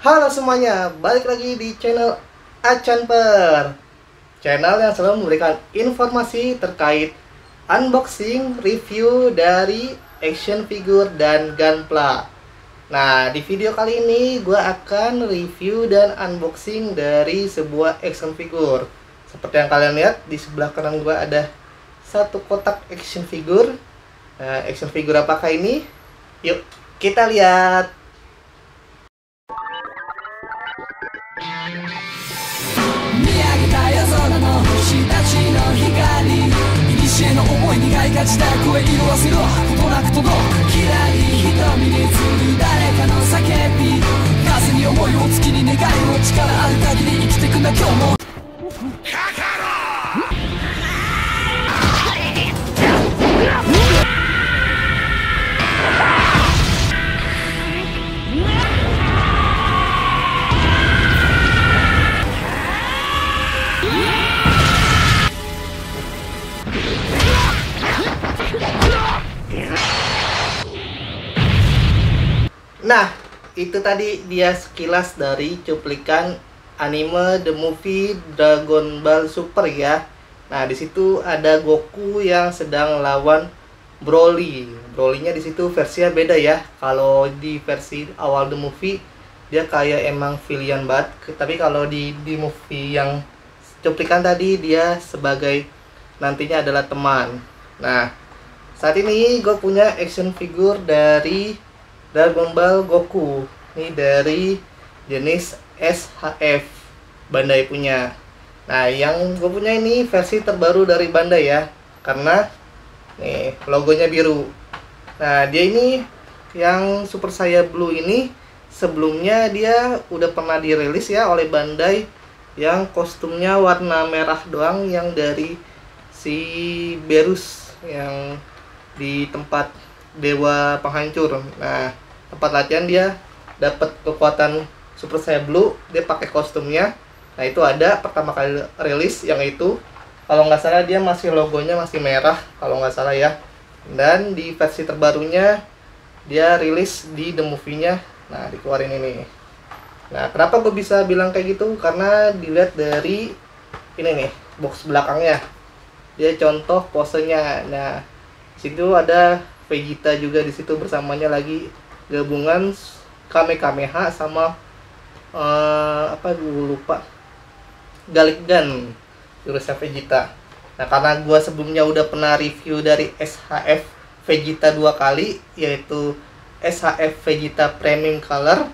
Halo semuanya, balik lagi di channel Acanper, channel yang selalu memberikan informasi terkait unboxing, review dari action figure dan gunpla. Nah, di video kali ini gue akan review dan unboxing dari sebuah action figure. Seperti yang kalian lihat, di sebelah kanan gue ada satu kotak action figure. Nah, action figure apakah ini? Yuk, kita lihat. 見上げた夜空の星たちの光古の思い苦いがちだ声色あせろことなく届くきらり瞳に映る誰かの叫び風に思いを月に願いを力ある限り生きてくんだ今日もかかろNah, itu tadi dia sekilas dari cuplikan anime The Movie Dragon Ball Super ya. Nah, di situ ada Goku yang sedang lawan Broly. Broly-nya di situ versinya beda ya. Kalau di versi awal The Movie dia kayak emang villain banget, tapi kalau di movie yang cuplikan tadi dia sebagai nantinya adalah teman. Nah, saat ini gue punya action figure dari Dragon Ball Goku. Ini dari jenis SHF, Bandai punya. Nah, yang gue punya ini versi terbaru dari Bandai ya, karena nih logonya biru. Nah, dia ini yang Super Saiyan Blue ini sebelumnya dia udah pernah dirilis ya oleh Bandai, yang kostumnya warna merah doang, yang dari si Berus yang di tempat Dewa Penghancur. Nah, tempat latihan dia dapat kekuatan Super Saiyan Blue, dia pakai kostumnya. Nah, itu ada pertama kali rilis yang itu. Kalau nggak salah dia masih logonya masih merah kalau nggak salah ya. Dan di versi terbarunya dia rilis di The Movie-nya. Nah, dikeluarin ini. Nah, kenapa gue bisa bilang kayak gitu? Karena dilihat dari ini nih, box belakangnya. Dia contoh posenya. Nah, situ ada Vegeta juga di situ bersamanya lagi gabungan Kamehameha sama apa gue lupa, Galick Gun jurusnya Vegeta. Nah, karena gue sebelumnya udah pernah review dari SHF Vegeta 2 kali, yaitu SHF Vegeta Premium Color,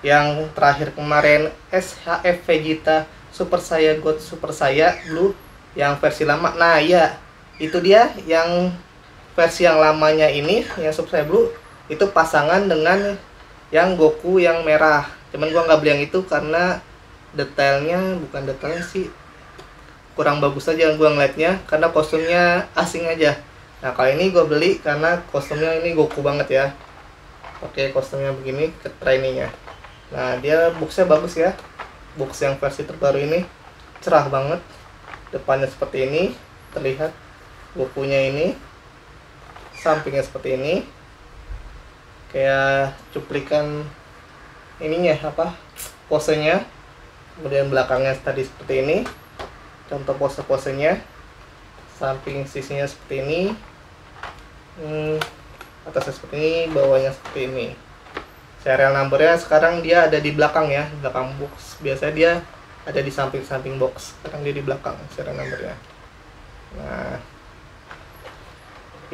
yang terakhir kemarin SHF Vegeta Super Saiyan God Super Saiyan Blue yang versi lama. Nah ya, itu dia yang versi yang lamanya ini, yang Super Saiyan Blue itu pasangan dengan yang Goku yang merah. Cuman gua nggak beli yang itu karena detailnya, bukan detailnya sih, kurang bagus aja gua ngeliatnya, karena kostumnya asing aja. Nah, kali ini gua beli karena kostumnya ini Goku banget ya. Oke, kostumnya begini ke trainingnya. Nah, dia boxnya bagus ya. Box yang versi terbaru ini cerah banget. Depannya seperti ini, terlihat Gokunya ini. Sampingnya seperti ini. Kayak cuplikan ininya apa? Posenya. Kemudian belakangnya tadi seperti ini. Contoh pose-posenya. Samping sisinya seperti ini. Atasnya seperti ini, bawahnya seperti ini. Serial numbernya sekarang dia ada di belakang ya, di belakang box. Biasanya dia ada di samping-samping box, sekarang dia di belakang serial numbernya. Nah,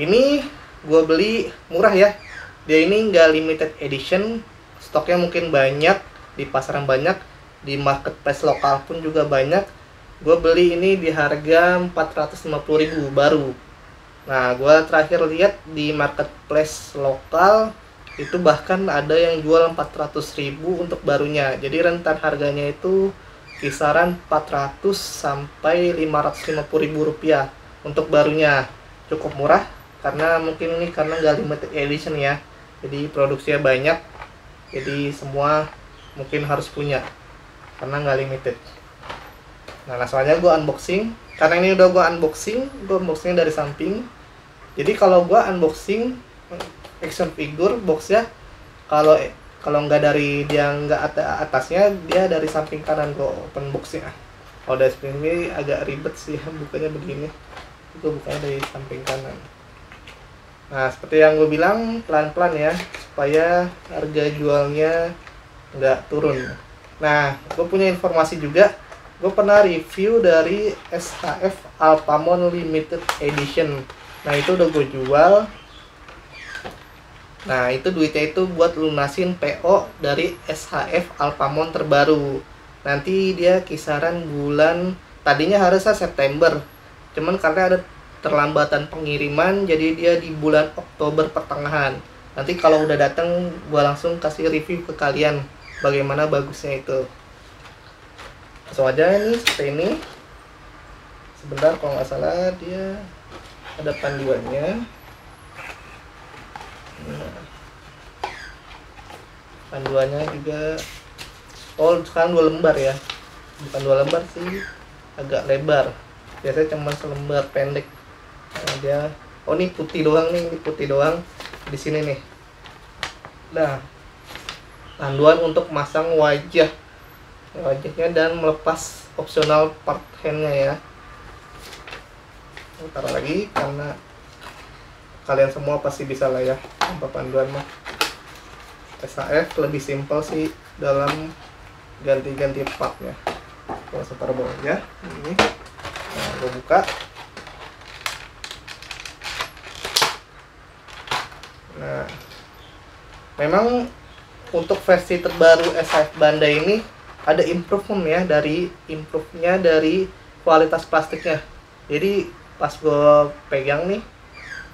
ini gue beli murah ya. Dia ini nggak limited edition, stoknya mungkin banyak, di pasaran banyak, di marketplace lokal pun juga banyak. Gue beli ini di harga 450.000 baru. Nah, gue terakhir lihat di marketplace lokal itu bahkan ada yang jual 400.000 untuk barunya. Jadi rentan harganya itu kisaran 400 sampai 550.000 rupiah untuk barunya. Cukup murah karena mungkin ini karena nggak limited edition ya. Jadi produksinya banyak, jadi semua mungkin harus punya karena nggak limited. Nah, soalnya gue unboxing, karena ini udah gue unboxingnya dari samping. Jadi kalau gue unboxing action figure boxnya, kalau Kalau nggak dari dia nggak atasnya, dia dari samping kanan gue open boxnya. Kalau dari ini agak ribet sih bukanya begini, gue bukanya dari samping kanan. Nah seperti yang gue bilang, pelan-pelan ya supaya harga jualnya nggak turun. Nah gue punya informasi juga, gue pernah review dari SHF Alphamon Limited Edition. Nah itu udah gue jual. Nah itu duitnya itu buat lunasin PO dari SHF Alphamon terbaru. Nanti dia kisaran bulan, tadinya harusnya September, cuman karena ada terlambatan pengiriman, jadi dia di bulan Oktober pertengahan. Nanti kalau udah datang, gua langsung kasih review ke kalian bagaimana bagusnya itu. Langsung aja nih seperti ini. Sebentar, kalau nggak salah dia ada panduannya. Nah, panduannya juga, oh sekarang 2 lembar ya, bukan 2 lembar sih, agak lebar. Biasanya cuma selembar pendek. Nah, dia, oh ini putih doang nih, ini putih doang di sini nih. Nah, panduan untuk masang wajahnya dan melepas opsional part handnya ya. Ntar lagi karena kalian semua pasti bisa lah ya tanpa panduan mah. SHF lebih simpel sih dalam ganti-ganti partnya. Kalau separuh bawahnya ini, nah gue buka. Nah, memang untuk versi terbaru SHF Bandai ini ada improvement ya, dari kualitas plastiknya. Jadi pas gue pegang nih,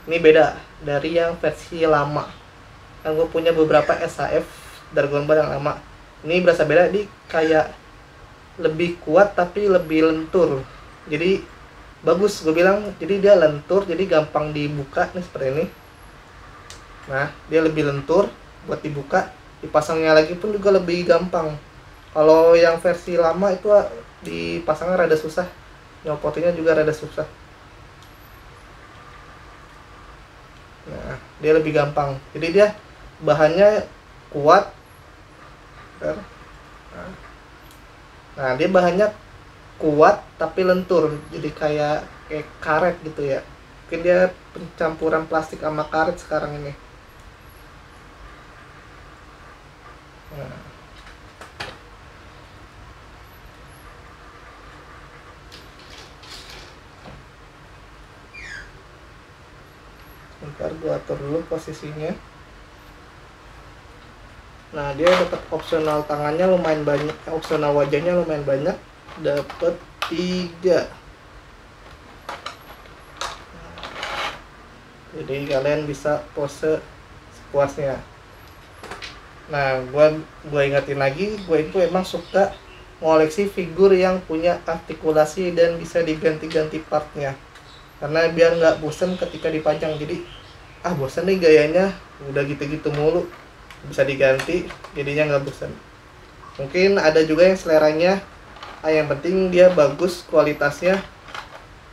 ini beda dari yang versi lama. Kan gue punya beberapa SHF Dragon Ball yang lama. Ini berasa beda, di kayak lebih kuat tapi lebih lentur. Jadi bagus gue bilang. Jadi dia lentur, jadi gampang dibuka nih seperti ini. Nah, dia lebih lentur buat dibuka, dipasangnya lagi pun juga lebih gampang. Kalau yang versi lama itu dipasangnya rada susah, nyopotinnya juga rada susah. Nah, dia lebih gampang. Jadi dia bahannya kuat. Nah, dia bahannya kuat tapi lentur, jadi kayak karet gitu ya. Mungkin dia pencampuran plastik sama karet sekarang ini. Nah. Bentar gua atur dulu posisinya. Nah, dia dapat opsional tangannya lumayan banyak, opsional wajahnya lumayan banyak, dapat 3. Jadi kalian bisa pose sepuasnya. Nah, gua ingatin lagi, gue itu emang suka ngoleksi figur yang punya artikulasi dan bisa diganti-ganti partnya. Karena biar nggak bosen ketika dipajang. Jadi bosen nih gayanya udah gitu-gitu mulu, bisa diganti, jadinya nggak bosen. Mungkin ada juga yang seleranya yang penting dia bagus kualitasnya,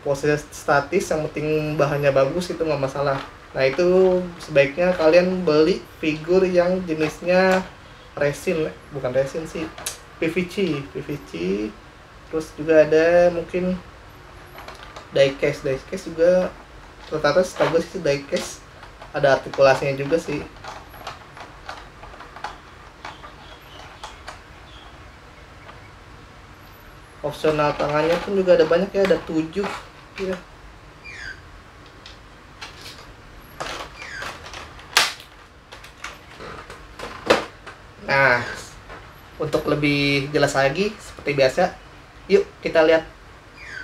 pose statis, yang penting bahannya bagus, itu nggak masalah. Nah itu sebaiknya kalian beli figur yang jenisnya resin, bukan resin sih, PVC. Terus juga ada mungkin diecast juga, rata-rata setahu sih diecast, ada artikulasinya juga sih. Opsional tangannya pun juga ada banyak ya, ada 7 ya. Nah, untuk lebih jelas lagi seperti biasa, yuk kita lihat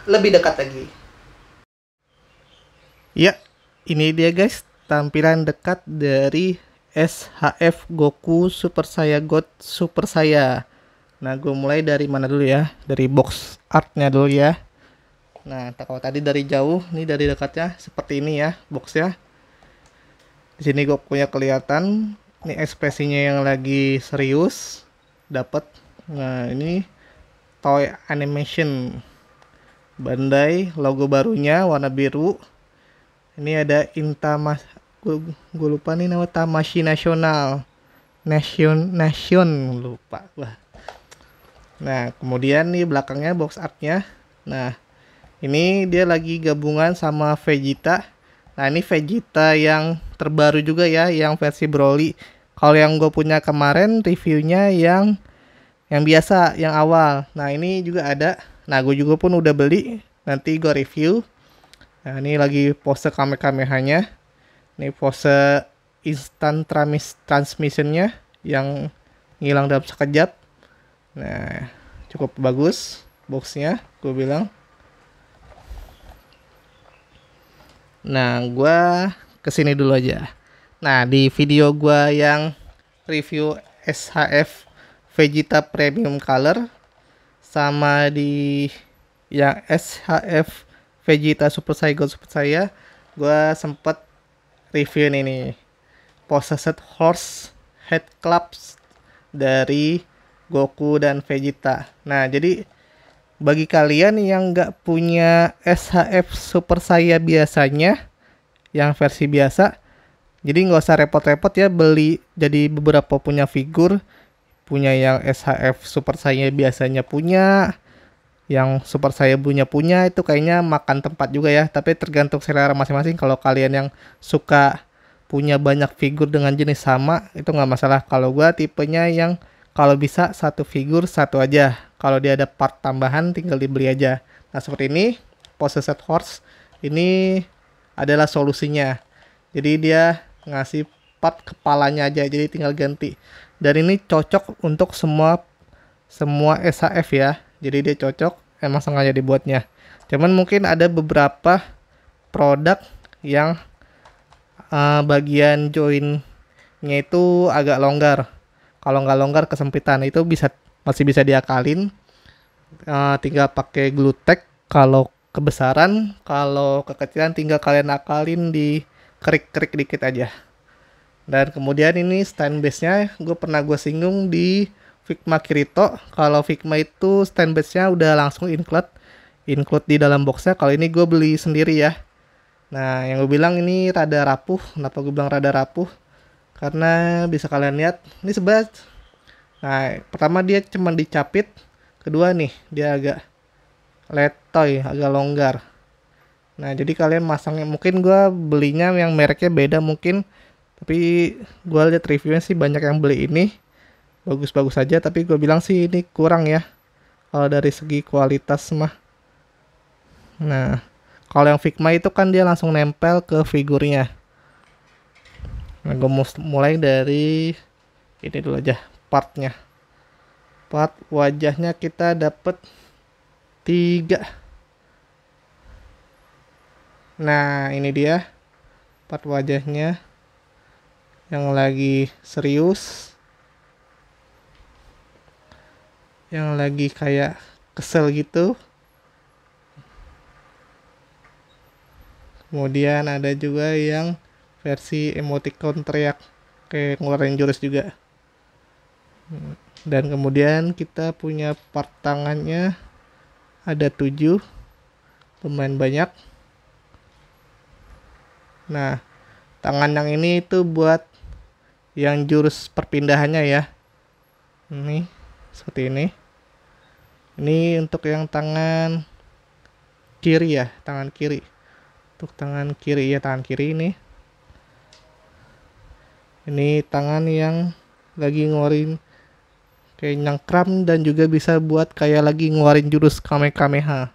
lebih dekat lagi. Ya, ini dia guys, tampilan dekat dari SHF Goku Super Saya God Super Saya. Nah, gue mulai dari mana dulu ya? Dari box artnya dulu ya. Nah, kalau tadi dari jauh, ini dari dekatnya seperti ini ya boxnya. Di sini gue punya kelihatan, ini ekspresinya yang lagi serius, dapat. Nah, ini toy animation Bandai, logo barunya warna biru. Ini ada gue lupa nih nama, Tamashii Nasional. Nation lupa gua. Nah, kemudian nih belakangnya box artnya. Nah, ini dia lagi gabungan sama Vegeta. Nah, ini Vegeta yang terbaru juga ya, yang versi Broly. Kalau yang gue punya kemarin reviewnya yang biasa, yang awal. Nah, ini juga ada. Nah, gue juga pun udah beli. Nanti gue review. Nah, ini lagi pose Kamehamehanya. Ini pose instant transmissionnya yang ngilang dalam sekejap. Nah, cukup bagus boxnya, gue bilang. Nah, gue kesini dulu aja. Nah, di video gue yang review SHF Vegeta Premium Color sama di yang SHF Vegeta Super Saiyan Super Saiyan, gue sempet review ini Possessed Horse Head Clubs dari Goku dan Vegeta. Nah, jadi bagi kalian yang nggak punya SHF Super Saiyan biasanya, yang versi biasa, jadi nggak usah repot-repot ya beli. Jadi beberapa punya figur, punya yang SHF Super Saiyan biasanya punya, yang Super Saiyan punya, itu kayaknya makan tempat juga ya. Tapi tergantung selera masing-masing. Kalau kalian yang suka punya banyak figur dengan jenis sama, itu nggak masalah. Kalau gua tipenya yang kalau bisa satu figur satu aja. Kalau dia ada part tambahan tinggal dibeli aja. Nah, seperti ini Possessed Horse ini adalah solusinya. Jadi dia ngasih part kepalanya aja, jadi tinggal ganti. Dan ini cocok untuk semua SHF ya. Jadi dia cocok, emang sengaja dibuatnya. Cuman mungkin ada beberapa produk yang bagian joinnya itu agak longgar. Kalau nggak longgar kesempitan, itu masih bisa diakalin. Tinggal pakai glue tack. Kalau kebesaran, kalau kekecilan tinggal kalian akalin di kerik-kerik dikit aja. Dan kemudian ini stand base-nya gue singgung di Figma Kirito. Kalau Figma itu stand base-nya udah langsung include di dalam boxnya. Kalau ini gue beli sendiri ya. Nah, yang gue bilang ini rada rapuh. Kenapa gue bilang rada rapuh? Karena bisa kalian lihat, ini sebelah. Nah, pertama dia cuma dicapit. Kedua nih, dia agak letoy, agak longgar. Nah, jadi kalian masangnya, mungkin gue belinya yang mereknya beda mungkin. Tapi gue lihat reviewnya sih banyak yang beli ini. Bagus-bagus aja, tapi gue bilang sih ini kurang ya. Kalau dari segi kualitas mah. Nah, kalau yang Figma itu kan dia langsung nempel ke figurnya. Nah, gue mulai dari ini dulu aja, partnya. Part wajahnya kita dapet 3. Nah, ini dia part wajahnya yang lagi serius, yang lagi kayak kesel gitu. Kemudian ada juga yang versi emoticon teriak kayak ngeluarin jurus juga. Dan kemudian kita punya part tangannya ada 7, lumayan banyak. Nah, tangan yang ini itu buat yang jurus perpindahannya ya. Ini seperti ini. Ini untuk yang tangan kiri ya, tangan kiri. Untuk tangan kiri ya, tangan kiri ini. Ini tangan yang lagi ngeluarin kayak nyangkram dan juga bisa buat kayak lagi ngeluarin jurus Kamehameha.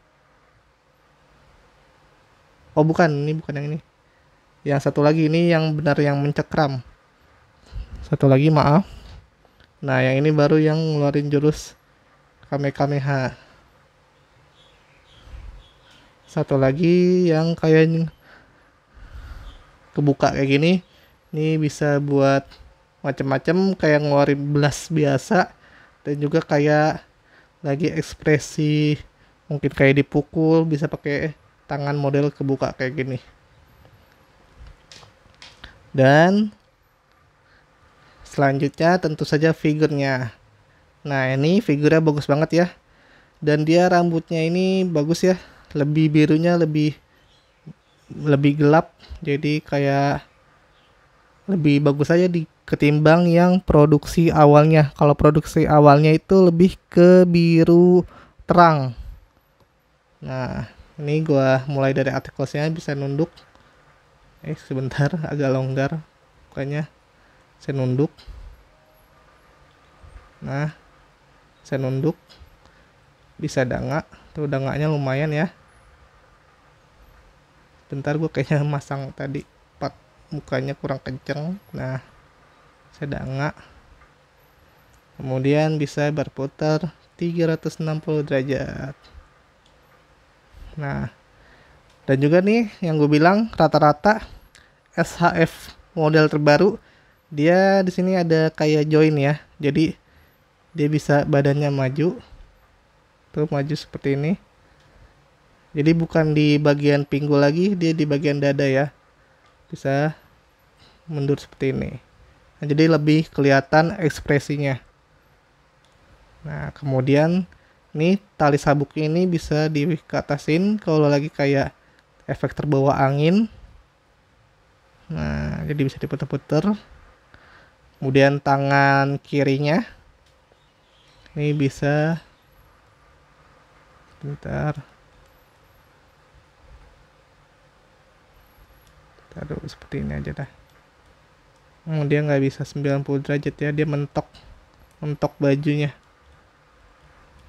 Oh bukan, ini bukan yang ini. Yang satu lagi ini yang benar yang mencekram. Satu lagi maaf. Nah, yang ini baru yang ngeluarin jurus Kamehameha. Satu lagi yang kayak kebuka kayak gini. Ini bisa buat macam-macam, kayak ngeluarin blast biasa dan juga kayak lagi ekspresi mungkin kayak dipukul, bisa pakai tangan model kebuka kayak gini. Dan selanjutnya tentu saja figurnya. Nah, ini figurnya bagus banget ya. Dan dia rambutnya ini bagus ya. Lebih birunya lebih gelap. Jadi kayak lebih bagus aja ketimbang yang produksi awalnya. Kalau produksi awalnya itu lebih ke biru terang. Nah, ini gua mulai dari artikelnya, bisa nunduk. Sebentar, agak longgar pokoknya. Saya nunduk. Nah, saya nunduk. Bisa danga. Tuh danganya lumayan ya. Bentar, gue kayaknya masang tadi mukanya kurang kenceng. Nah, saya danga. Kemudian bisa berputar 360 derajat. Nah, dan juga nih yang gue bilang, rata-rata SHF model terbaru dia di sini ada kayak join ya. Jadi dia bisa badannya maju. Tuh maju seperti ini. Jadi bukan di bagian pinggul lagi, dia di bagian dada ya. Bisa mundur seperti ini. Nah, jadi lebih kelihatan ekspresinya. Nah, kemudian nih tali sabuk ini bisa dikatasin kalau lagi kayak efek terbawa angin. Nah, jadi bisa diputar-putar. Kemudian tangan kirinya ini bisa, bentar. Taruh seperti ini aja dah. Dia nggak bisa 90 derajat ya, dia mentok bajunya.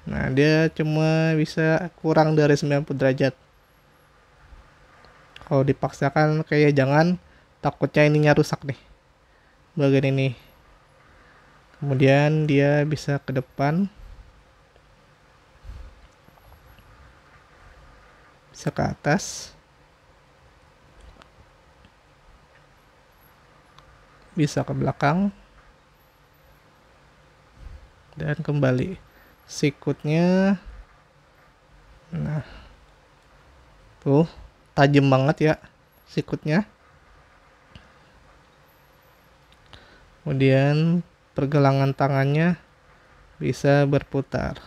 Nah, dia cuma bisa kurang dari 90 derajat. Kalau dipaksakan kayak jangan, takutnya ininya rusak nih, bagian ini. Kemudian dia bisa ke depan, bisa ke atas, bisa ke belakang, dan kembali. Sikutnya, nah, tuh tajam banget ya sikutnya. Kemudian pergelangan tangannya bisa berputar.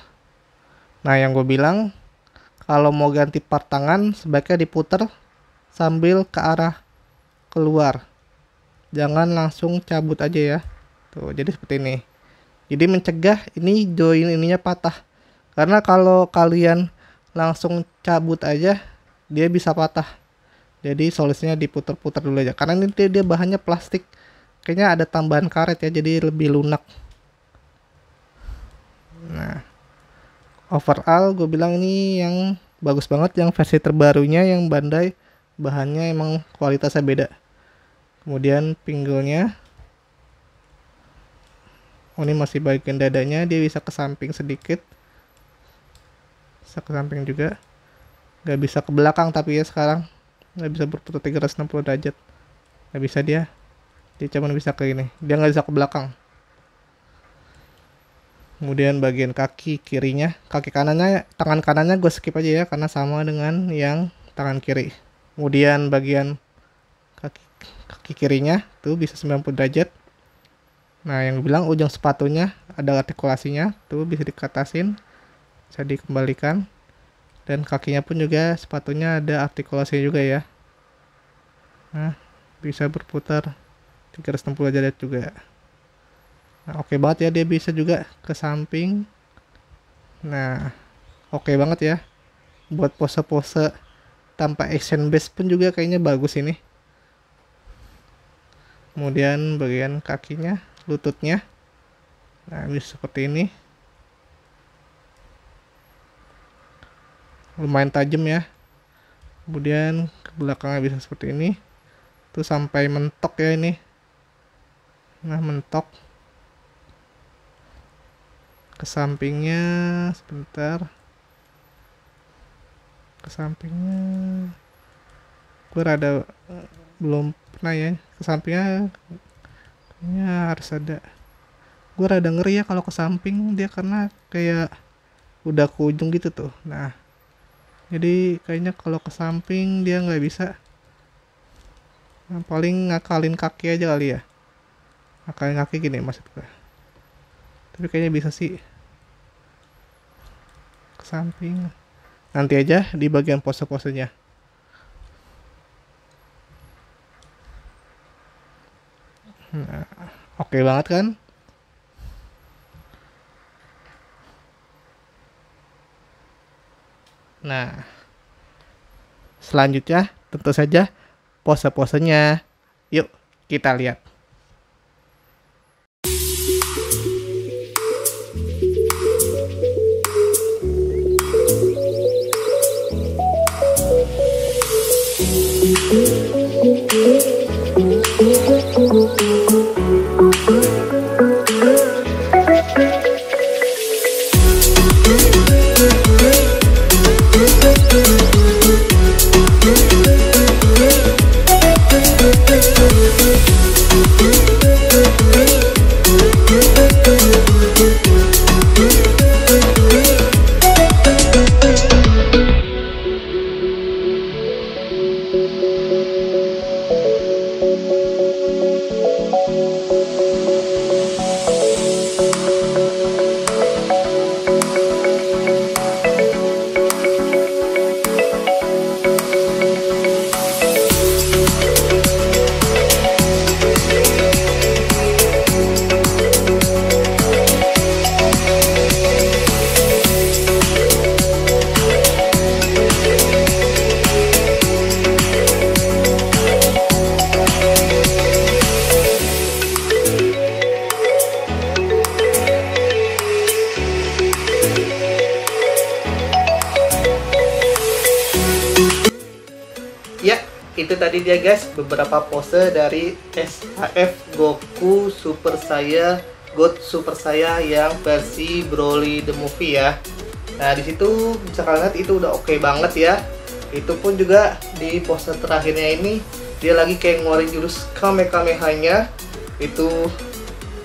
Nah, yang gue bilang, kalau mau ganti part tangan sebaiknya diputar sambil ke arah keluar, jangan langsung cabut aja ya. Tuh, jadi seperti ini. Jadi mencegah ini join ininya patah. Karena kalau kalian langsung cabut aja, dia bisa patah. Jadi solusinya diputar-putar dulu aja. Karena ini dia bahannya plastik. Kayaknya ada tambahan karet ya, jadi lebih lunak. Nah, overall gue bilang ini yang bagus banget, yang versi terbarunya yang Bandai, bahannya emang kualitasnya beda. Kemudian pinggulnya, ini masih bagian dadanya, dia bisa ke samping sedikit, bisa ke samping juga, nggak bisa ke belakang tapi ya sekarang nggak bisa berputar 360 derajat, nggak bisa dia cuma bisa ke ini, dia nggak bisa ke belakang. Kemudian bagian kaki kirinya, kaki kanannya, tangan kanannya gue skip aja ya karena sama dengan yang tangan kiri. Kemudian bagian kaki kirinya tuh bisa 90 derajat. Nah, yang bilang ujung sepatunya ada artikulasinya, tuh bisa dikatasin, bisa dikembalikan. Dan kakinya pun juga sepatunya ada artikulasinya juga ya. Nah, bisa berputar 360 derajat juga. Nah, oke banget ya, dia bisa juga ke samping. Nah, oke banget ya. Buat pose-pose tanpa action base pun juga kayaknya bagus ini. Kemudian bagian kakinya, lututnya, nah bisa seperti ini, lumayan tajam ya. Kemudian ke belakangnya bisa seperti ini, tuh sampai mentok ya ini. Nah, mentok. Ke sampingnya, sebentar, ke sampingnya gue rada belum pernah ya. Ke sampingnya kayaknya harus ada. Gue rada ngeri ya kalau ke samping dia, karena kayak udah ke ujung gitu tuh. Nah, jadi kayaknya kalau ke samping dia nggak bisa. Nah, paling ngakalin kaki aja kali ya. Ngakalin kaki gini maksud gue. Tapi kayaknya bisa sih ke samping. Nanti aja di bagian pose-posenya. Nah, Oke banget kan? Nah, selanjutnya tentu saja pose-posenya. Yuk, kita lihat. Ya, itu tadi dia guys beberapa pose dari SHF Goku Super Saya God Super Saya yang versi Broly the Movie ya. Nah, di situ bisa kalian lihat itu udah oke banget ya. Itu pun juga di pose terakhirnya ini dia lagi kayak ngeluarin jurus Kamehameha-nya. Itu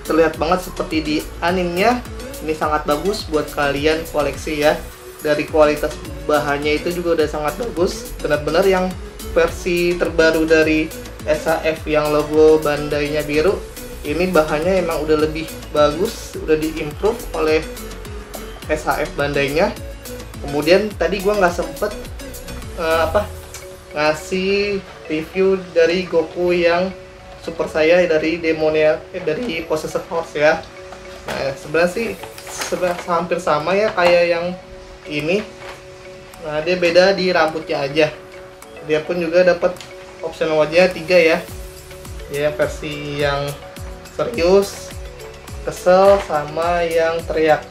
terlihat banget seperti di animenya. Ini sangat bagus buat kalian koleksi ya. Dari kualitas bahannya itu juga udah sangat bagus. Benar-benar yang versi terbaru dari SHF yang logo Bandai-nya biru, ini bahannya emang udah lebih bagus, udah diimprove oleh SHF Bandai-nya. Kemudian tadi gua nggak sempet ngasih review dari Goku yang Super Saya dari demonya dari Possessor Horse ya. Nah, sebenarnya sih hampir sama ya kayak yang ini. Nah, dia beda di rambutnya aja. Dia pun juga dapat option wajah 3 ya. Dia versi yang serius, kesel, sama yang teriak.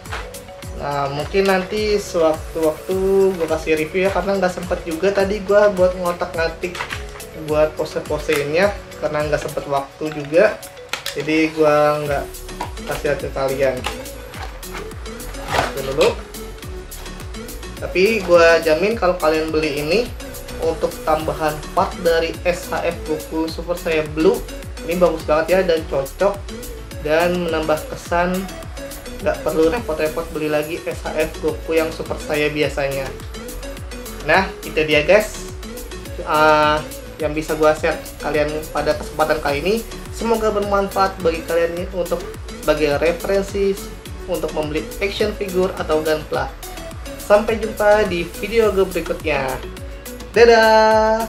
Nah, mungkin nanti sewaktu-waktu gue kasih review ya, karena nggak sempet juga tadi gue buat ngotak-ngatik buat pose-posenya karena nggak sempet waktu juga. Jadi gue nggak kasih ke kalian. Dulu. Tapi gue jamin kalau kalian beli ini untuk tambahan part dari SHF Goku Super Saya Blue, ini bagus banget ya dan cocok dan menambah kesan. Nggak perlu repot-repot beli lagi SHF Goku yang Super Saya biasanya. Nah, itu dia guys yang bisa gue share kalian pada kesempatan kali ini. Semoga bermanfaat bagi kalian untuk sebagai referensi untuk membeli action figure atau gunpla. Sampai jumpa di video berikutnya. Dadah!